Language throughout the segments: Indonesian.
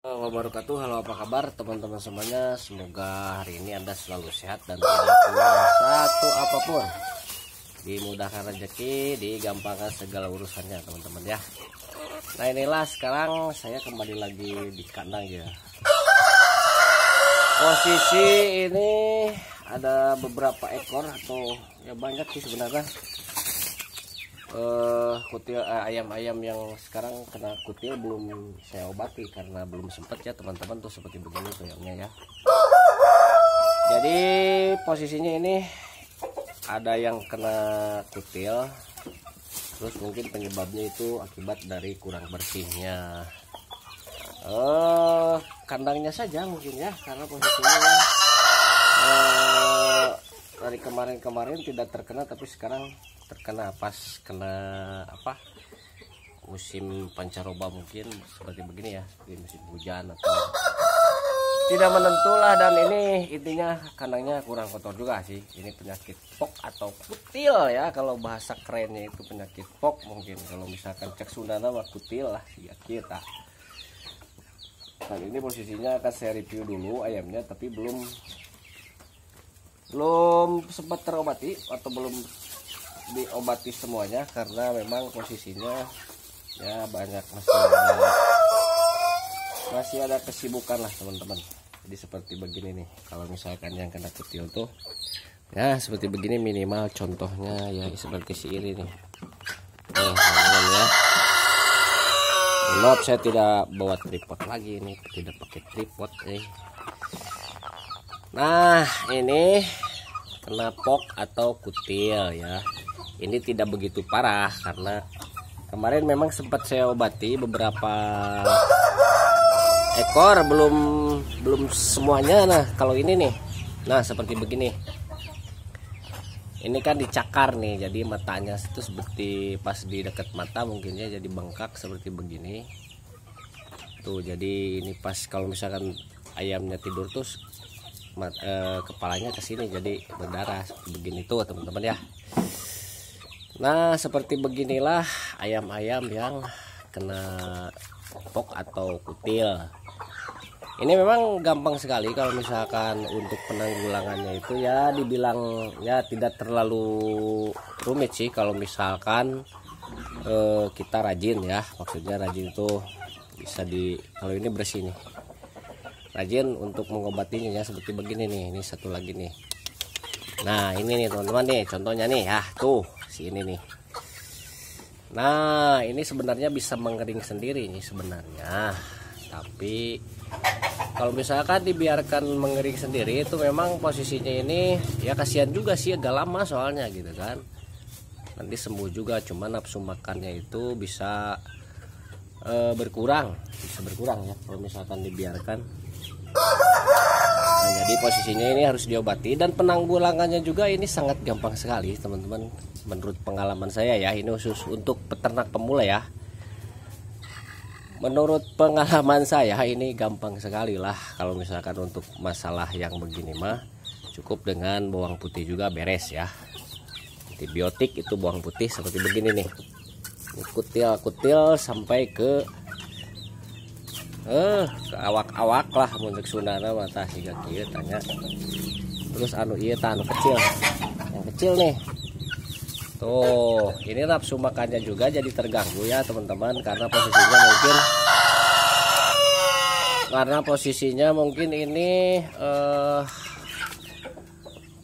Wabarakatuh. Halo, apa kabar teman-teman semuanya? Semoga hari ini Anda selalu sehat dan tidak kurang satu apapun. Dimudahkan rezeki, digampangkan segala urusannya teman-teman ya. Nah, inilah sekarang saya kembali lagi di kandang ya. Posisi ini ada beberapa ekor atau ya banyak sih sebenarnya. Kutil ayam-ayam yang sekarang kena kutil belum saya obati karena belum sempat ya teman-teman, tuh seperti begini tuyangnya ya. Jadi posisinya ini ada yang kena kutil, terus mungkin penyebabnya itu akibat dari kurang bersihnya kandangnya saja mungkin ya, karena posisinya dari kemarin-kemarin tidak terkena, tapi sekarang terkena pas kena musim pancaroba mungkin seperti begini ya, di musim hujan atau tidak menentulah. Dan ini intinya kandangnya kurang kotor juga sih. Ini penyakit pok atau kutil ya, kalau bahasa kerennya itu penyakit pok mungkin, kalau misalkan cek Sunda nama kutil lah ya kita. Kali ini posisinya akan saya review dulu ayamnya, tapi belum sempat terobati atau belum diobati semuanya karena memang posisinya ya banyak, masih ada kesibukan lah teman-teman. Jadi seperti begini nih, kalau misalkan yang kena kutil tuh ya seperti begini, minimal contohnya ya seperti si ini nih. Teman-teman ya, maaf saya tidak bawa tripod lagi, ini tidak pakai tripod Nah, ini kena pok atau kutil ya. Ini tidak begitu parah karena kemarin memang sempat saya obati beberapa ekor, belum semuanya. Nah, kalau ini nih, nah seperti begini. Ini kan dicakar nih, jadi matanya itu seperti pas di dekat mata mungkin ya, jadi bengkak seperti begini. Tuh, jadi ini pas kalau misalkan ayamnya tidur tuh kepalanya ke sini jadi berdarah seperti begini tuh teman-teman ya. Nah, seperti beginilah ayam-ayam yang kena pok atau kutil. Ini memang gampang sekali kalau misalkan untuk penanggulangannya itu ya, dibilang ya tidak terlalu rumit sih kalau misalkan kita rajin ya. Maksudnya rajin itu bisa kalau ini bersih nih, rajin untuk mengobatinya ya, seperti begini nih. Ini satu lagi nih. Nah, ini nih teman-teman nih contohnya nih ya, tuh si ini nih. Nah, ini sebenarnya bisa mengering sendiri nih sebenarnya, tapi kalau misalkan dibiarkan mengering sendiri itu memang posisinya ini ya kasihan juga sih, agak lama soalnya gitu kan. Nanti sembuh juga, cuman nafsu makannya itu bisa berkurang ya kalau misalkan dibiarkan. Nah, jadi posisinya ini harus diobati, dan penanggulangannya juga ini sangat gampang sekali teman-teman, menurut pengalaman saya ya. Ini khusus untuk peternak pemula ya. Menurut pengalaman saya ini gampang sekali lah. Kalau misalkan untuk masalah yang begini mah cukup dengan bawang putih juga beres ya. Antibiotik itu bawang putih seperti begini nih. Kutil sampai ke awak-awak lah untuk sunana mata siga kieu tanya. Terus iya anu kecil. Yang kecil nih. Tuh, ini nafsu makannya juga jadi terganggu ya teman-teman, karena posisinya mungkin ini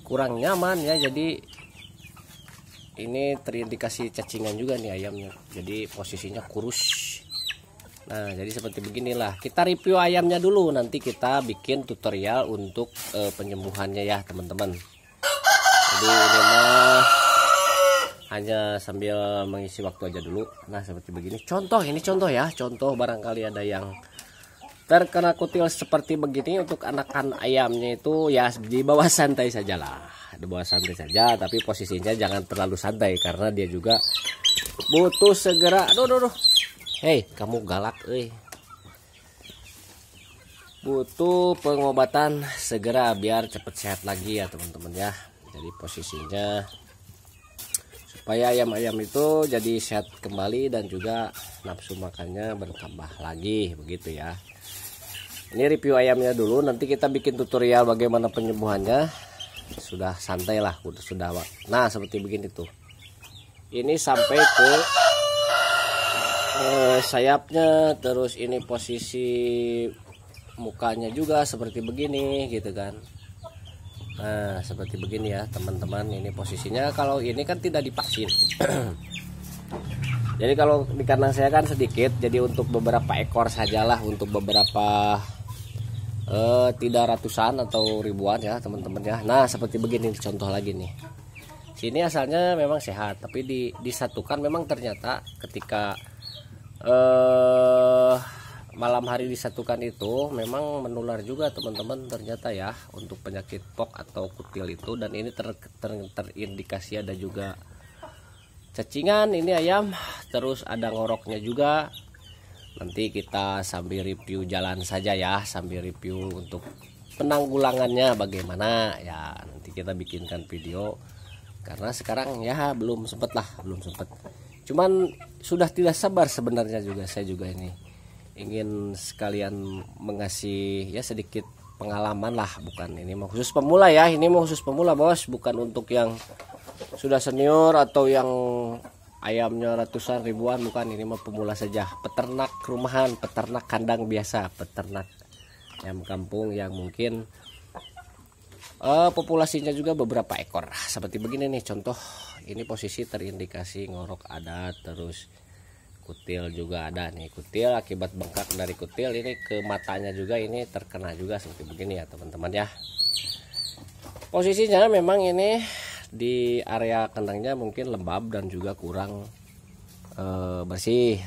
kurang nyaman ya. Jadi ini terindikasi cacingan juga nih ayamnya. Jadi posisinya kurus. Nah, jadi seperti beginilah. Kita review ayamnya dulu, nanti kita bikin tutorial untuk penyembuhannya ya teman-teman. Jadi ini mah hanya sambil mengisi waktu aja dulu. Nah, seperti begini. Ini contoh ya. Contoh barangkali ada yang terkena kutil seperti begini. Untuk anakan ayamnya itu ya di bawah santai saja lah. Di bawah santai saja, tapi posisinya jangan terlalu santai karena dia juga butuh segera. Aduh. Hei, kamu galak butuh pengobatan segera biar cepat sehat lagi ya teman-teman ya. Jadi posisinya supaya ayam-ayam itu jadi sehat kembali dan juga nafsu makannya bertambah lagi begitu ya. Ini review ayamnya dulu, nanti kita bikin tutorial bagaimana penyembuhannya. Sudah santai lah, sudah. Nah seperti begini tuh. Ini sampai ke sayapnya, terus ini posisi mukanya juga seperti begini gitu kan. Nah seperti begini ya teman-teman, ini posisinya. Kalau ini kan tidak divaksin. Jadi kalau di kandang saya kan sedikit, jadi untuk beberapa ekor sajalah, untuk beberapa tidak ratusan atau ribuan ya teman-teman ya. Nah seperti begini contoh lagi nih. Sini asalnya memang sehat, tapi disatukan memang ternyata ketika malam hari disatukan itu memang menular juga teman-teman ternyata ya, untuk penyakit POK atau kutil itu. Dan ini terindikasi ada juga cacingan ini ayam, terus ada ngoroknya juga. Nanti kita sambil review jalan saja ya, sambil review untuk penanggulangannya bagaimana ya, nanti kita bikinkan video. Karena sekarang ya belum sempet. Cuman sudah tidak sabar sebenarnya juga, saya juga ini ingin sekalian mengasih ya sedikit pengalaman lah. Bukan ini mau khusus pemula ya, ini mau khusus pemula bos, bukan untuk yang sudah senior atau yang ayamnya ratusan ribuan, bukan. Ini mah pemula saja, peternak rumahan, peternak kandang biasa, peternak ayam kampung yang mungkin populasinya juga beberapa ekor. Seperti begini nih contoh, ini posisi terindikasi ngorok ada, terus kutil juga ada nih, kutil akibat bengkak dari kutil ini ke matanya juga, ini terkena juga seperti begini ya teman-teman ya. Posisinya memang ini di area kandangnya mungkin lembab dan juga kurang bersih,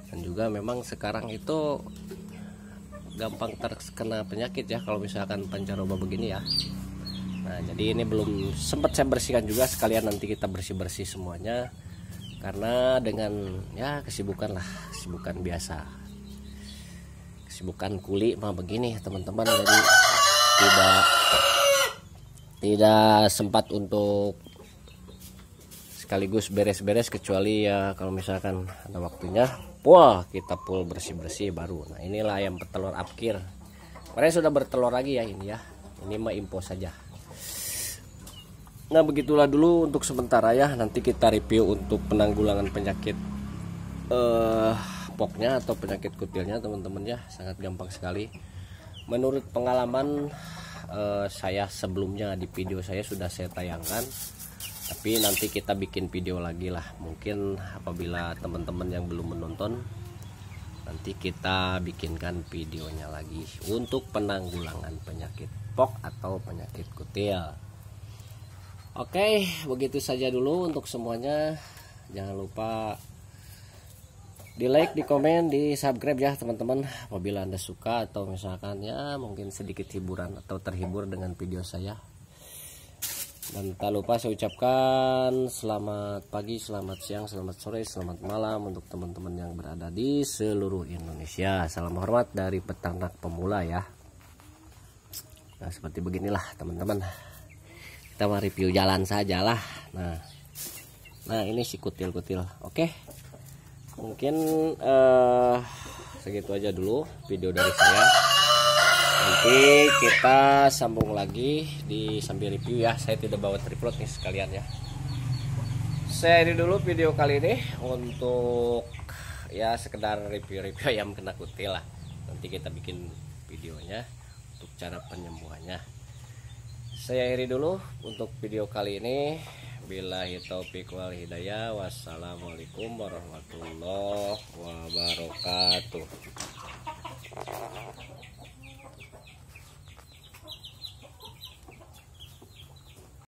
dan juga memang sekarang itu gampang terkena penyakit ya kalau misalkan pancaroba begini ya. Nah jadi ini belum sempat saya bersihkan juga, sekalian nanti kita bersih-bersih semuanya, karena dengan ya kesibukan lah, kesibukan biasa, kesibukan kuli mah begini teman-teman. Jadi tidak sempat untuk sekaligus beres-beres, kecuali ya kalau misalkan ada waktunya, wah kita full bersih-bersih baru. Nah inilah ayam petelur apkir, kemarin sudah bertelur lagi ya ini ya, ini mah info saja. Nah begitulah dulu untuk sementara ya, nanti kita review untuk penanggulangan penyakit poknya atau penyakit kutilnya teman-teman ya, sangat gampang sekali. Menurut pengalaman saya sebelumnya di video saya sudah saya tayangkan, tapi nanti kita bikin video lagi lah, mungkin apabila teman-teman yang belum menonton, nanti kita bikinkan videonya lagi untuk penanggulangan penyakit POK atau penyakit kutil. Oke, begitu saja dulu untuk semuanya. Jangan lupa di like, di komen, di subscribe ya teman-teman, apabila Anda suka atau misalkan ya mungkin sedikit hiburan atau terhibur dengan video saya. Dan tak lupa saya ucapkan selamat pagi, selamat siang, selamat sore, selamat malam untuk teman-teman yang berada di seluruh Indonesia. Salam hormat dari peternak pemula ya. Nah seperti beginilah teman-teman, kita mau review jalan sajalah. Nah ini si kutil-kutil. Oke, mungkin segitu aja dulu video dari saya. Nanti kita sambung lagi di sambil review ya. Saya tidak bawa tripod nih sekalian ya. Saya ini dulu video kali ini untuk ya sekedar review ayam kena kutil lah. Nanti kita bikin videonya untuk cara penyembuhannya. Saya akhiri dulu untuk video kali ini. Billahi taufiq wal hidayah. Wassalamualaikum warahmatullahi wabarakatuh.